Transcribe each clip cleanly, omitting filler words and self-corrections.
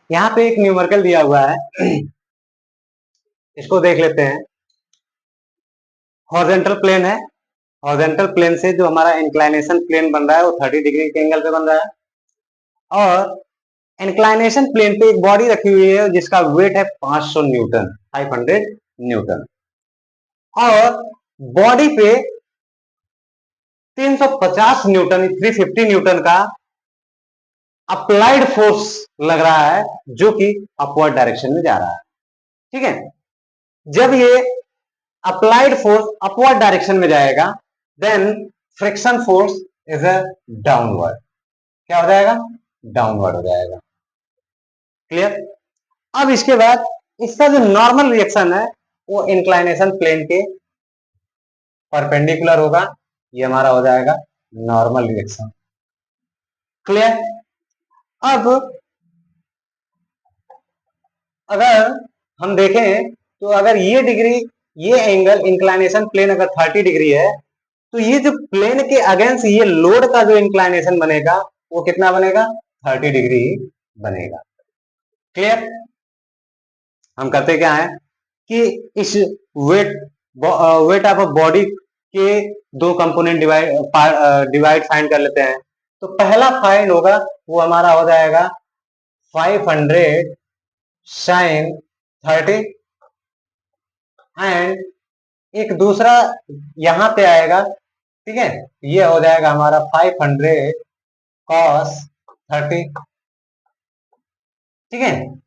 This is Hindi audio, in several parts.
यहाँ पे एक न्यूमेरिकल दिया हुआ है, इसको देख लेते हैं। हॉरिजॉन्टल प्लेन है, हॉरिजॉन्टल प्लेन से जो हमारा इंक्लाइनेशन प्लेन बन रहा है वो 30 डिग्री के एंगल पे बन रहा है, और इंक्लाइनेशन प्लेन पे एक बॉडी रखी हुई है जिसका वेट है 500 न्यूटन, 500 न्यूटन, और बॉडी पे 350 न्यूटन, 350 न्यूटन का अप्लाइड फोर्स लग रहा है जो कि अपवर्ड डायरेक्शन में जा रहा है। ठीक है, जब ये अप्लाइड फोर्स अपवर्ड डायरेक्शन में जाएगा then friction force is a downward. क्या हो जाएगा? डाउनवर्ड हो जाएगा। क्लियर? अब इसके बाद इसका जो नॉर्मल रिएक्शन है वो इंक्लाइनेशन प्लेन के परपेंडिकुलर होगा, ये हमारा हो जाएगा नॉर्मल रिएक्शन। क्लियर? अब अगर हम देखें तो अगर ये डिग्री, ये एंगल इंक्लाइनेशन प्लेन अगर 30 डिग्री है तो ये जो प्लेन के अगेंस्ट ये लोड का जो इंक्लाइनेशन बनेगा वो कितना बनेगा? 30 डिग्री बनेगा। क्लियर? हम करते क्या है कि इस weight weight of a body के दो कंपोनेंट डिवाइड फाइंड कर लेते हैं। तो पहला फाइंड होगा वो हमारा हो जाएगा 500 साइन 30, एंड एक दूसरा यहां पे आएगा। ठीक है, ये हो जाएगा हमारा 500 cos 30। ठीक है,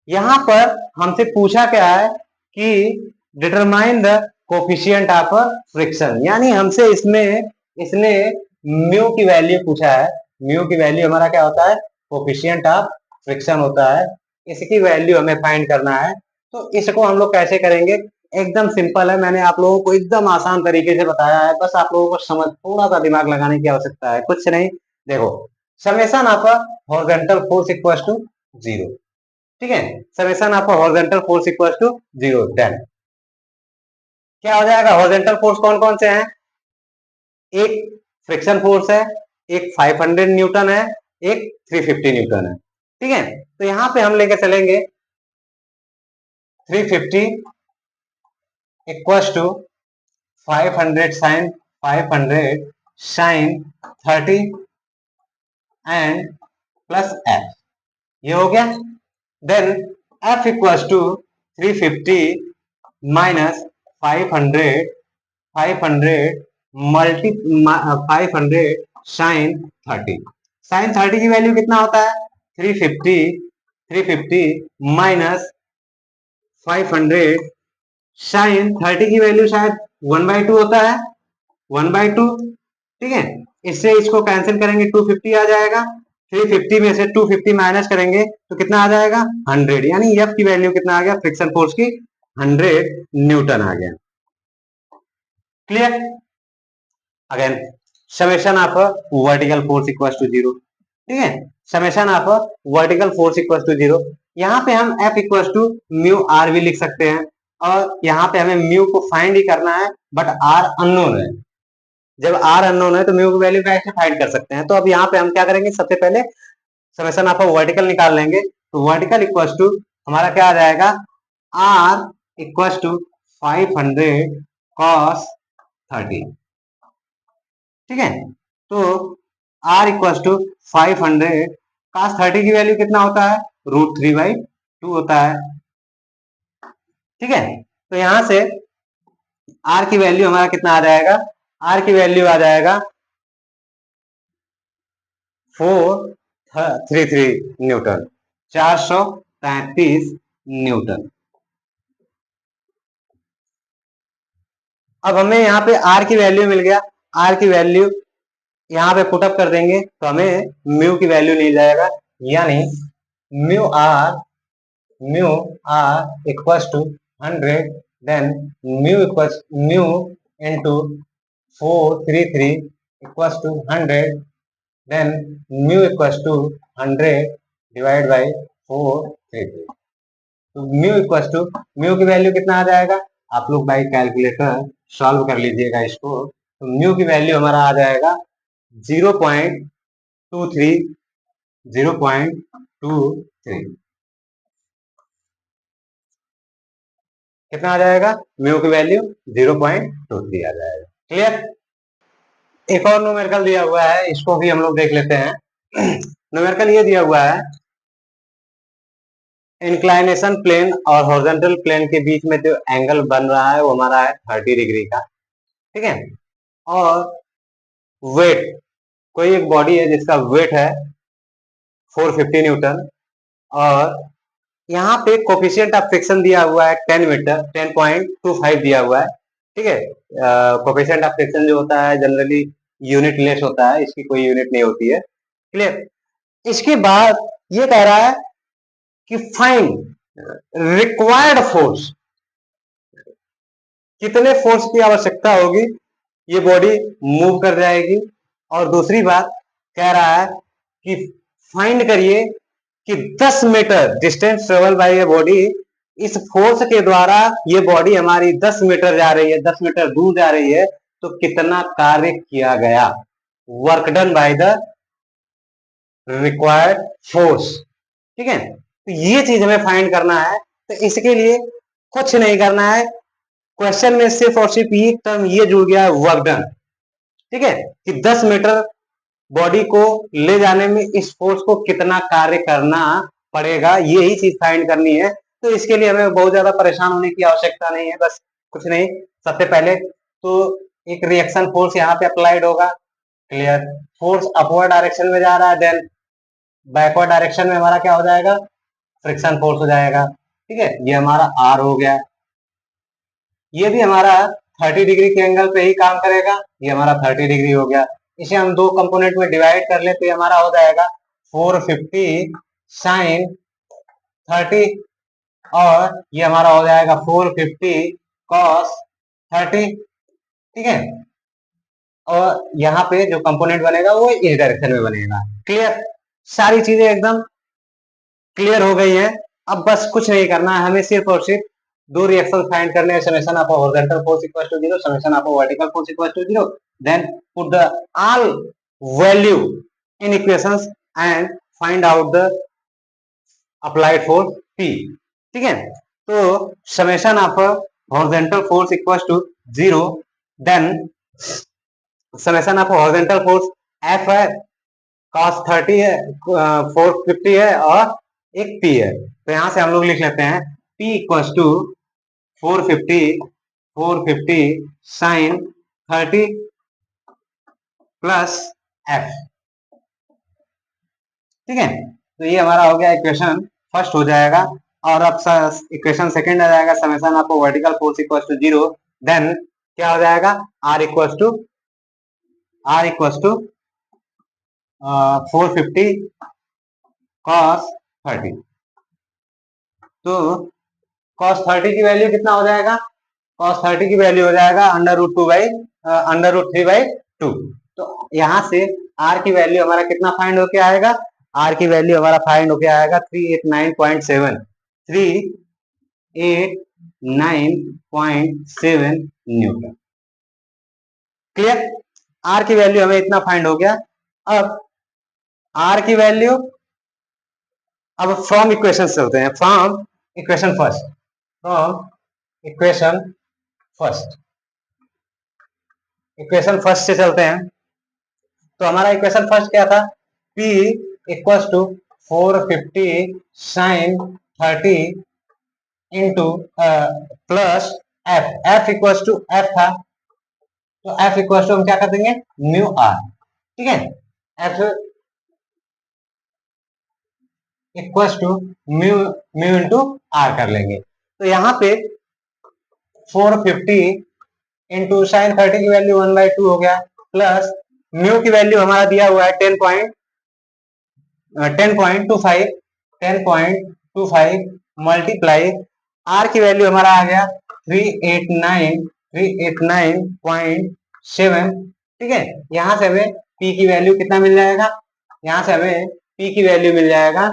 यहां पर हमसे पूछा क्या है कि determine the coefficient of friction, यानी हमसे इसने म्यू की वैल्यू पूछा है। म्यू की वैल्यू हमारा क्या होता है? कोफिशिएंट ऑफ फ्रिक्शन होता है। इसकी वैल्यू हमें फाइंड करना है। तो इसको हम लोग कैसे करेंगे? एकदम सिंपल है, मैंने आप लोगों को एकदम आसान तरीके से बताया है, बस आप लोगों को समझ थोड़ा सा दिमाग लगाने की आवश्यकता है, कुछ नहीं। देखो, summation of horizontal force equals to 0। ठीक है, summation of horizontal force equals to 0। Then क्या हो जाएगा? हॉरिजॉन्टल फोर्स कौन कौन से हैं? एक फ्रिक्शन फोर्स है, एक 500 न्यूटन है, एक 350 न्यूटन है। ठीक है, तो यहां पे हम लेके चलेंगे 350 equals to 500 sine 500 sine 30 and plus F, ये हो गया। Then F equals to 350 minus 500 multi 500 sine 30। Sine 30 की वैल्यू कितना होता है? 350 माइनस 500 साइन 30 की वैल्यू शायद 1/2 होता है, 1/2। ठीक है, इससे इसको कैंसिल करेंगे 250 आ जाएगा। 350 में से 250 माइनस करेंगे तो कितना आ जाएगा? 100, यानी एफ की वैल्यू कितना आ गया फ्रिक्शन फोर्स की? 100 न्यूटन आ गया। Clear? Again summation of vertical force equals to 0। ठीक है, summation of vertical force equals to 0। यहाँ पे हम F equals to mu R भी लिख सकते हैं, और यहाँ पे हमें म्यू को फाइंड ही करना है, बट आर अननोन है। जब आर अननोन है तो म्यू की वैल्यू कैसे फाइंड कर सकते हैं? तो अब यहाँ पे हम क्या करेंगे? सबसे पहले समेशन ऑफ वर्टिकल निकाल लेंगे। तो वर्टिकल इक्वल्स टू हमारा क्या आ जाएगा? R equals to 500 cos 30। ठीक है, तो R इक्वल्स टू 500 cos 30 की वैल्यू कितना होता है? √3/2 होता है। ठीक है, तो यहां से R की वैल्यू हमारा कितना आ जाएगा? R की वैल्यू आ जाएगा 433 न्यूटन, 433 न्यूटन। अब हमें यहाँ पे R की वैल्यू मिल गया। R की वैल्यू यहाँ पे पुटअप कर देंगे तो हमें म्यू की वैल्यू मिल जाएगा, यानी mu R equals to 100, then mu into 433 equals to 100, then mu equals to 100 divide by 433। तो म्यू इक्वल्स टू, म्यू की वैल्यू कितना आ जाएगा? आप लोग बाई कैलकुलेटर सॉल्व कर लीजिएगा इसको। तो म्यू की वैल्यू हमारा आ जाएगा 0.23, 0.23। कितना आ जाएगा, म्यू की वैल्यू 0.23 आ जाएगा। क्लियर। एक और न्यूमेरिकल दिया हुआ है, इसको भी हम लोग देख लेते हैं। न्यूमेरिकल ये दिया हुआ है, इंक्लाइनेशन प्लेन और हॉरिजॉन्टल प्लेन के बीच में जो एंगल बन रहा है वो हमारा है 30 डिग्री का, ठीक है। और वेट, कोई एक बॉडी है जिसका वेट है 450 न्यूटन, और यहाँ पे कोफिशिएंट ऑफ फ्रिक्शन दिया हुआ है 10 मीटर, 10.25 दिया हुआ है, ठीक है। कोफिशिएंट ऑफ फ्रिक्शन जो होता है जनरली यूनिट लेस होता है, इसकी कोई यूनिट नहीं होती है। क्लियर। इसके बाद ये कह रहा है कि फाइंड रिक्वायर्ड फोर्स, कितने फोर्स की आवश्यकता होगी ये बॉडी मूव कर जाएगी। और दूसरी बात कह रहा है कि फाइंड करिए कि 10 मीटर डिस्टेंस ट्रेवल बाय ये बॉडी, इस फोर्स के द्वारा ये बॉडी हमारी 10 मीटर जा रही है, 10 मीटर दूर जा रही है, तो कितना कार्य किया गया, work done by the required force, ठीक है। तो ये चीज हमें फाइंड करना है। तो इसके लिए कुछ नहीं करना है, क्वेश्चन में सिर्फ और सिर्फ ये टर्म ये जुड़ गया है, वर्क डन, ठीक है, कि 10 मीटर बॉडी को ले जाने में इस फोर्स को कितना कार्य करना पड़ेगा, यही चीज फाइंड करनी है। तो इसके लिए हमें बहुत ज्यादा परेशान होने की आवश्यकता नहीं है, बस कुछ नहीं, सबसे पहले तो एक रिएक्शन फोर्स यहाँ पे अप्लाइड होगा। क्लियर। फोर्स अपवर्ड डायरेक्शन में जा रहा है, देन बैकवर्ड डायरेक्शन में हमारा क्या हो जाएगा, फ्रिक्शन फोर्स हो जाएगा, ठीक है। ये हमारा आर हो गया, ये भी हमारा 30 डिग्री के एंगल पे ही काम करेगा, ये हमारा 30 डिग्री हो गया। इसे हम दो कंपोनेंट में डिवाइड कर ले तो ये हमारा हो जाएगा 450 साइन 30, और ये हमारा हो जाएगा 450 कॉस 30, ठीक है। और यहाँ पे जो कंपोनेंट बनेगा वो इस डायरेक्शन में बनेगा। क्लियर। सारी चीजें एकदम क्लियर हो गई है। अब बस कुछ नहीं करना है, हमें सिर्फ और सिर्फ दो रिएक्शन फाइंड करने हैं, summation of horizontal force equal to 0, summation of vertical force equal to 0, then put the all value in equations and find out the applied force P, ठीक है। तो summation of horizontal force equal to 0, then summation of horizontal force F है, cos 30 है, 450 है, और एक P है। तो यहां से हम लोग लिख लेते हैं P equal to 450 sine 30 plus F, ठीक है। तो ये हमारा हो गया इक्वेशन फर्स्ट हो जाएगा। और अब इक्वेशन सेकंड आ जाएगा, summation of vertical force equal to 0, then क्या हो जाएगा, R इक्वल टू 450 cos 30। तो cos 30 की वैल्यू कितना हो जाएगा, cos 30 की वैल्यू हो जाएगा √3/2। तो यहां से r की वैल्यू हमारा कितना फाइंड होके आएगा, r की वैल्यू हमारा फाइंड होके आएगा 389.7, 389.7 न्यूटन। क्लियर। r की वैल्यू हमें इतना फाइंड हो गया। अब r की वैल्यू, अब फ्रॉम इक्वेशन चलते हैं, from equation first, equation first से चलते हैं। तो हमारा इक्वेशन फर्स्ट क्या था, P equal to 450 sine 30 into plus F equal to F था, तो F इक्वल टू हम क्या कर देंगे, म्यू आर, ठीक है। F equal to mu mu into R कर लेंगे। तो यहाँ पे 450 इंटू साइन 30 की वैल्यू 1/2 हो गया, प्लस म्यू की वैल्यू हमारा दिया हुआ है 10.25 मल्टीप्लाई आर की वैल्यू हमारा आ गया 389.7, ठीक है। यहां से हमें पी की वैल्यू कितना मिल जाएगा, यहां से हमें पी की वैल्यू मिल जाएगा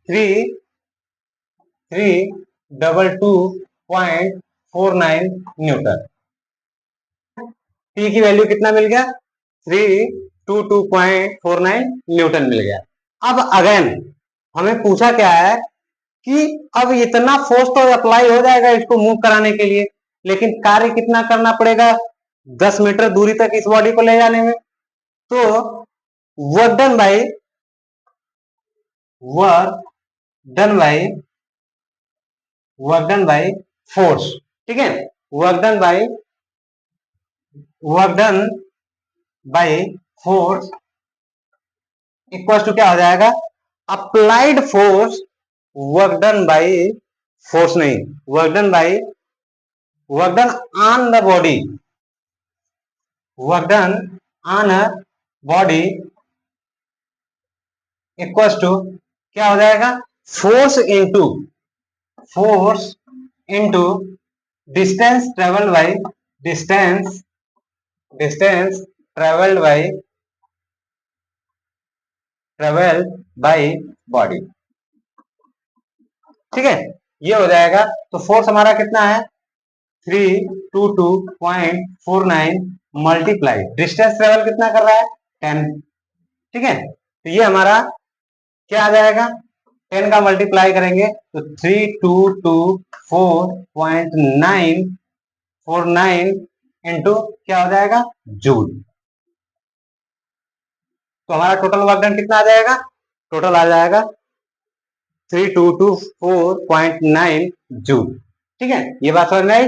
322.49 न्यूटन। पी की वैल्यू कितना मिल गया, 322.49 न्यूटन मिल गया। अब अगेन हमें पूछा क्या है कि अब इतना फोर्स तो अप्लाई हो जाएगा इसको मूव कराने के लिए, लेकिन कार्य कितना करना पड़ेगा 10 मीटर दूरी तक इस बॉडी को ले जाने में। तो work done by work done by force, ठीक है, work done by force equal to क्या हो जाएगा, applied force work done by force नहीं, work done on the body, work done on a body equal to क्या हो जाएगा, force into distance travelled by travelled by body, ठीक है, ये हो जाएगा। तो फोर्स हमारा कितना है 322.49 मल्टीप्लाई डिस्टेंस ट्रेवल कितना कर रहा है 10, ठीक है, तो ये हमारा क्या आ जाएगा 10 का मल्टीप्लाई करेंगे तो 3224.949 इंटू क्या हो जाएगा जूल। तो हमारा टोटल वर्क डन कितना आ जाएगा, टोटल आ जाएगा 3224.9 जूल, ठीक है, ये बात समझ में आई।